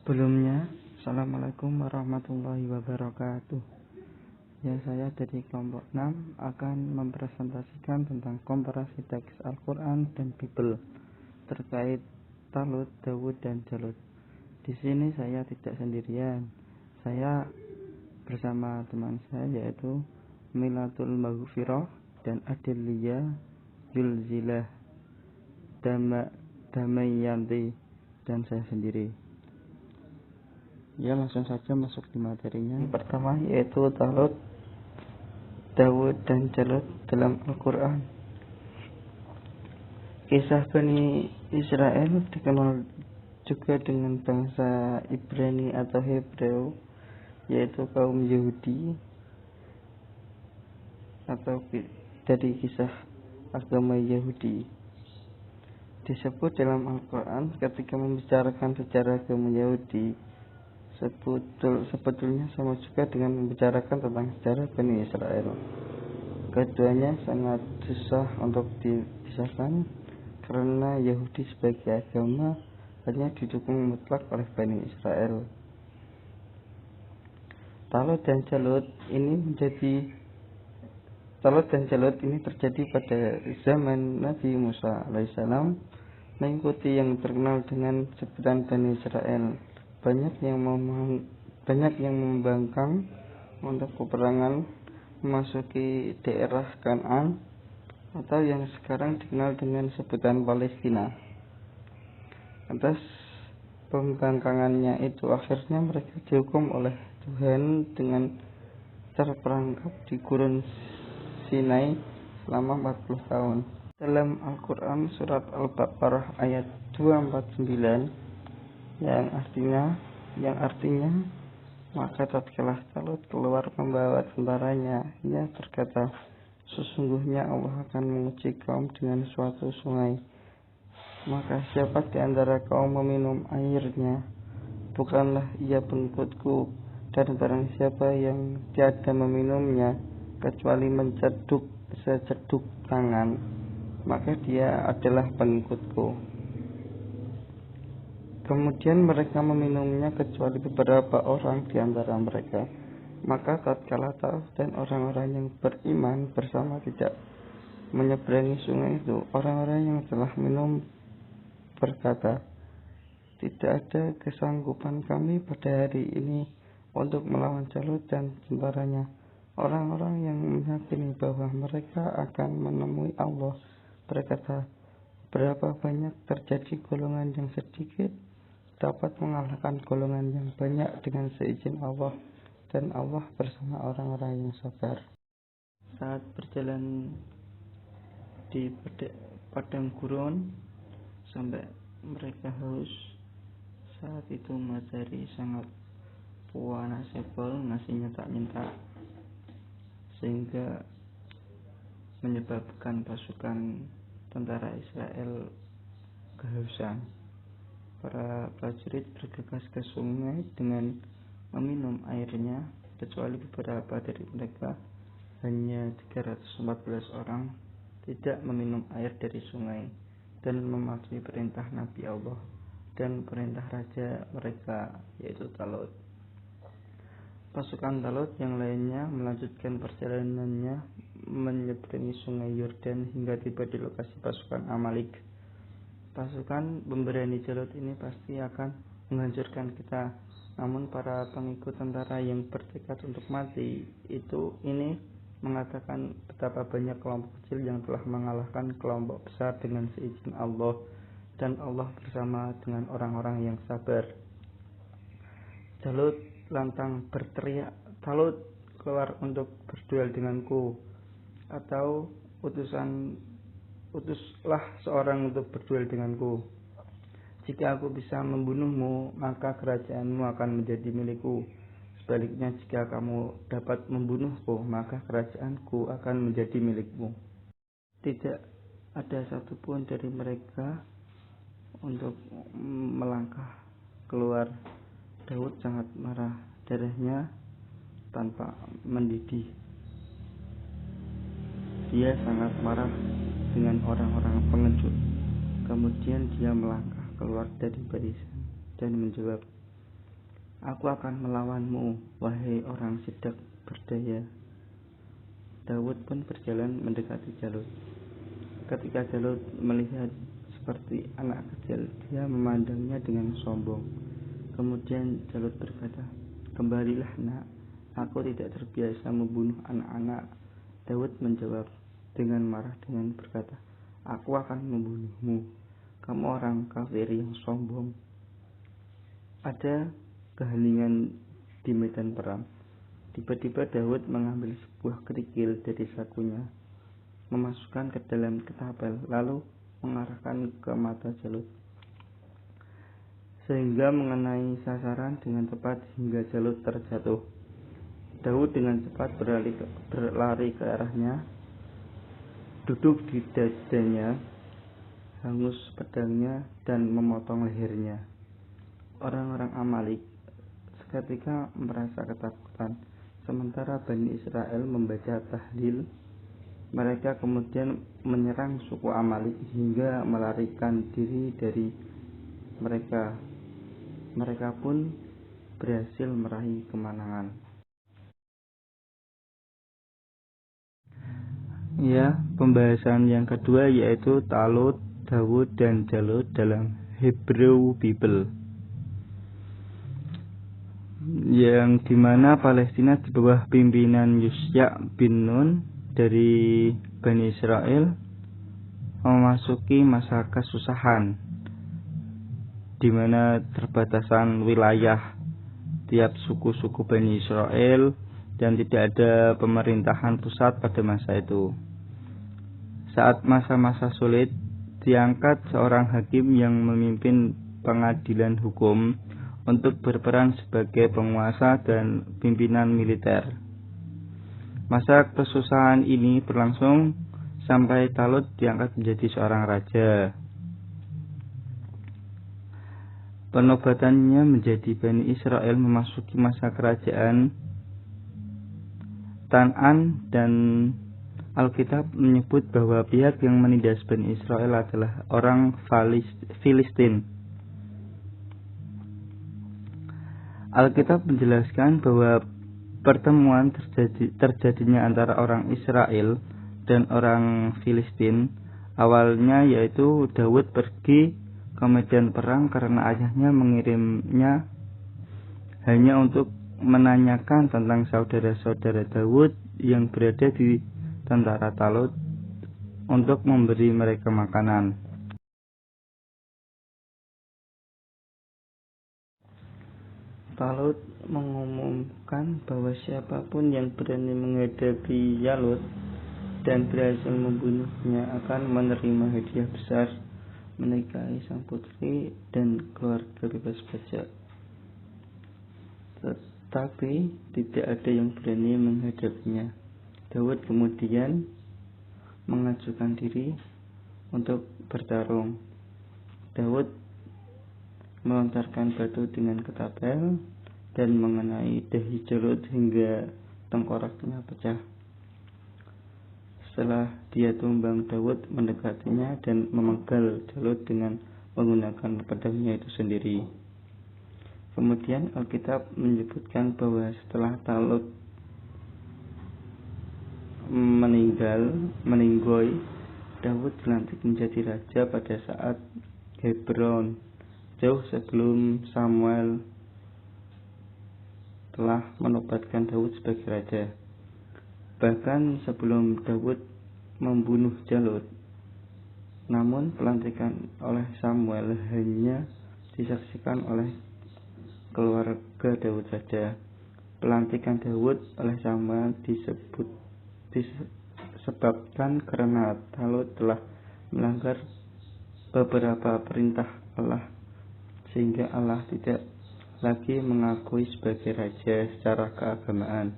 Sebelumnya, Assalamualaikum warahmatullahi wabarakatuh. Ya, saya dari kelompok 6 akan mempresentasikan tentang komparasi teks Al-Quran dan Bible terkait Talut, Dawud, dan Jalut. Di sini saya tidak sendirian. Saya bersama teman saya yaitu Milatul Maghfirah dan Adelia Yulzilah Damayanti dan saya sendiri. Ya, langsung saja masuk di materinya. Yang pertama yaitu Talut, Dawud, dan Jalut dalam Al-Quran. Kisah Bani Israel dikenal juga dengan bangsa Ibrani atau Hebreu, yaitu kaum Yahudi atau dari kisah agama Yahudi. Disebut dalam Al-Quran ketika membicarakan sejarah agama Yahudi, sebetulnya sama juga dengan membicarakan tentang sejarah Bani Israel. Keduanya sangat susah untuk dipisahkan karena Yahudi sebagai agama hanya didukung mutlak oleh Bani Israel. Talut dan Jalut ini terjadi pada zaman Nabi Musa alaihissalam, mengikuti yang terkenal dengan sebutan Bani Israel. Banyak yang membangkang untuk peperangan memasuki daerah Kanaan atau yang sekarang dikenal dengan sebutan Palestina. Atas pembangkangannya itu akhirnya mereka dihukum oleh Tuhan dengan terperangkap di gurun Sinai selama 40 tahun. Dalam Al-Quran surat Al-Baqarah ayat 249 yang artinya maka tatkala Talut keluar membawa tentaranya, ia berkata, sesungguhnya Allah akan menguji kaum dengan suatu sungai, maka siapa di antara kaum meminum airnya, bukanlah ia pengikutku, dan barang siapa yang tiada meminumnya kecuali seceduk tangan, maka dia adalah pengikutku. Kemudian mereka meminumnya kecuali beberapa orang di antara mereka. Maka tatkala Talut dan orang-orang yang beriman bersama tidak menyeberangi sungai itu, orang-orang yang telah minum berkata, tidak ada kesanggupan kami pada hari ini untuk melawan Jalut dan tentaranya. Orang-orang yang meyakini bahwa mereka akan menemui Allah berkata, berapa banyak terjadi golongan yang sedikit dapat mengalahkan golongan yang banyak dengan seizin Allah, dan Allah bersama orang-orang yang sabar. Saat berjalan di padang gurun sampai mereka haus, saat itu matahari sangat panas, nasinya tak minta, sehingga menyebabkan pasukan tentara Israel kehausan. Para prajurit bergegas ke sungai dengan meminum airnya, kecuali beberapa dari mereka, hanya 314 orang, tidak meminum air dari sungai dan mematuhi perintah Nabi Allah dan perintah raja mereka, yaitu Talut. Pasukan Talut yang lainnya melanjutkan perjalanannya menyeberangi sungai Yordan hingga tiba di lokasi pasukan Amalek. Pasukan pemberani Jalut ini pasti akan menghancurkan kita. Namun para pengikut tentara yang bertekad untuk mati ini mengatakan betapa banyak kelompok kecil yang telah mengalahkan kelompok besar dengan seizin Allah, dan Allah bersama dengan orang-orang yang sabar. Jalut lantang berteriak, Talut, keluar untuk berduel denganku, atau utuslah seorang untuk berduel denganku. Jika aku bisa membunuhmu, maka kerajaanmu akan menjadi milikku. Sebaliknya, jika kamu dapat membunuhku, maka kerajaanku akan menjadi milikmu. Tidak ada satupun dari mereka untuk melangkah keluar. Daud sangat marah, darahnya tanpa mendidih. Dia sangat marah dengan orang-orang pengecut. Kemudian dia melangkah keluar dari barisan dan menjawab, Aku akan melawanmu, wahai orang Sidak berdaya. Daud pun berjalan mendekati Jalut. Ketika Jalut melihat seperti anak kecil, dia memandangnya dengan sombong. Kemudian Jalut berkata, "Kembalilah nak, aku tidak terbiasa membunuh anak-anak." Daud menjawab dengan marah dengan berkata, "Aku akan membunuhmu. Kamu orang kafir yang sombong." Ada keheningan di medan perang. Tiba-tiba Daud mengambil sebuah kerikil dari sakunya, memasukkan ke dalam ketapel, lalu mengarahkan ke mata Jalut, sehingga mengenai sasaran dengan tepat hingga Jalut terjatuh. Daud dengan cepat berlari ke arahnya, duduk di dadanya, hangus pedangnya, dan memotong lehernya. Orang-orang Amalek seketika merasa ketakutan, sementara Bani Israel membaca tahlil. Mereka kemudian menyerang suku Amalek hingga melarikan diri dari mereka. Mereka pun berhasil meraih kemenangan. Ya, pembahasan yang kedua yaitu Talut, Daud, dan Jalut dalam Hebrew Bible, yang dimana Palestina di bawah pimpinan Yusya bin Nun dari Bani Israel memasuki masa kesusahan, di mana terbatasan wilayah tiap suku-suku Bani Israel dan tidak ada pemerintahan pusat pada masa itu. Saat masa-masa sulit, diangkat seorang hakim yang memimpin pengadilan hukum untuk berperan sebagai penguasa dan pimpinan militer. Masa kesusahan ini berlangsung sampai Talut diangkat menjadi seorang raja. Penobatannya menjadi Bani Israel memasuki masa kerajaan Kan'an, dan Alkitab menyebut bahwa pihak yang menindas Bani Israel adalah orang Filistin. Alkitab menjelaskan bahwa pertemuan terjadinya antara orang Israel dan orang Filistin awalnya yaitu Daud pergi ke medan perang karena ayahnya mengirimnya hanya untuk menanyakan tentang saudara-saudara Daud yang berada di tentara Talut untuk memberi mereka makanan. Talut mengumumkan bahwa siapapun yang berani menghadapi Jalut dan berhasil membunuhnya akan menerima hadiah besar, menikahi sang putri, dan keluarga bebas pajak. Tetapi tidak ada yang berani menghadapinya. Daud kemudian mengajukan diri untuk bertarung. Daud melontarkan batu dengan ketapel dan mengenai dahi Jalut hingga tengkoraknya pecah. Setelah dia tumbang, Daud mendekatinya dan memenggal Jalut dengan menggunakan pedangnya itu sendiri. Kemudian Alkitab menyebutkan bahwa setelah Talut meninggoy, Daud dilantik menjadi raja pada saat Hebron, jauh sebelum Samuel telah menobatkan Daud sebagai raja. Bahkan sebelum Daud membunuh Jalut. Namun pelantikan oleh Samuel hanya disaksikan oleh keluarga Daud saja. Pelantikan Daud oleh Samuel disebabkan karena Talut telah melanggar beberapa perintah Allah, sehingga Allah tidak lagi mengakui sebagai raja secara keagamaan.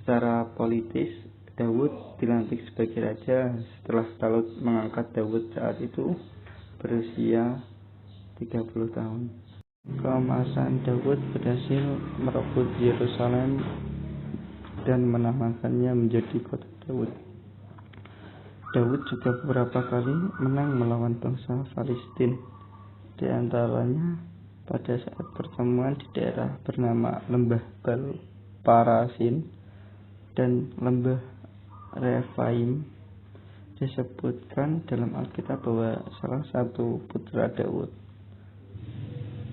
Secara politis, Daud dilantik sebagai raja setelah Talut mengangkat Daud saat itu berusia 30 tahun. Keemasan Daud berhasil merebut Yerusalem dan menamakannya menjadi kota Daud. Daud juga beberapa kali menang melawan bangsa Filistin, di antaranya pada saat pertemuan di daerah bernama Lembah Parasin dan Lembah Refaim. Disebutkan dalam Alkitab bahwa salah satu putra Daud,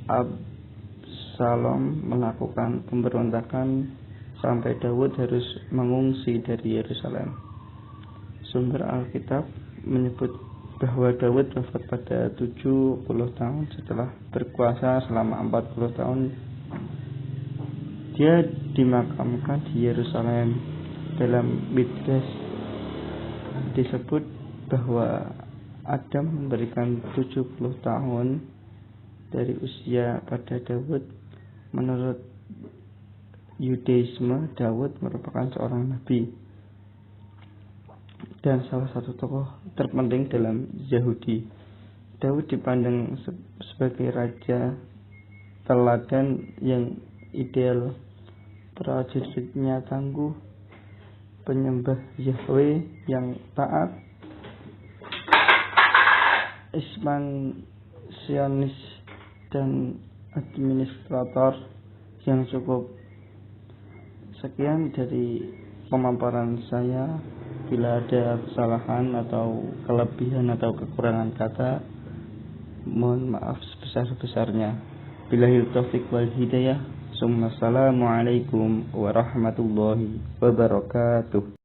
Absalom, melakukan pemberontakan sampai Daud harus mengungsi dari Yerusalem. Sumber Alkitab menyebut bahwa Daud wafat pada 70 tahun setelah berkuasa selama 40 tahun. Dia dimakamkan di Yerusalem. Dalam Midrash disebut bahwa Adam memberikan 70 tahun dari usia pada Daud. Menurut Yudaisme, Daud merupakan seorang nabi dan salah satu tokoh terpenting dalam Yahudi. Daud dipandang sebagai raja teladan yang ideal, prajuritnya tangguh, penyembah Yahweh yang taat, ekspansionis, dan administrator yang cukup. Sekian dari pemaparan saya. Bila ada kesalahan atau kelebihan atau kekurangan kata, mohon maaf sebesar-besarnya. Billahi taufiq wal hidayah. Assalamualaikum warahmatullahi wabarakatuh.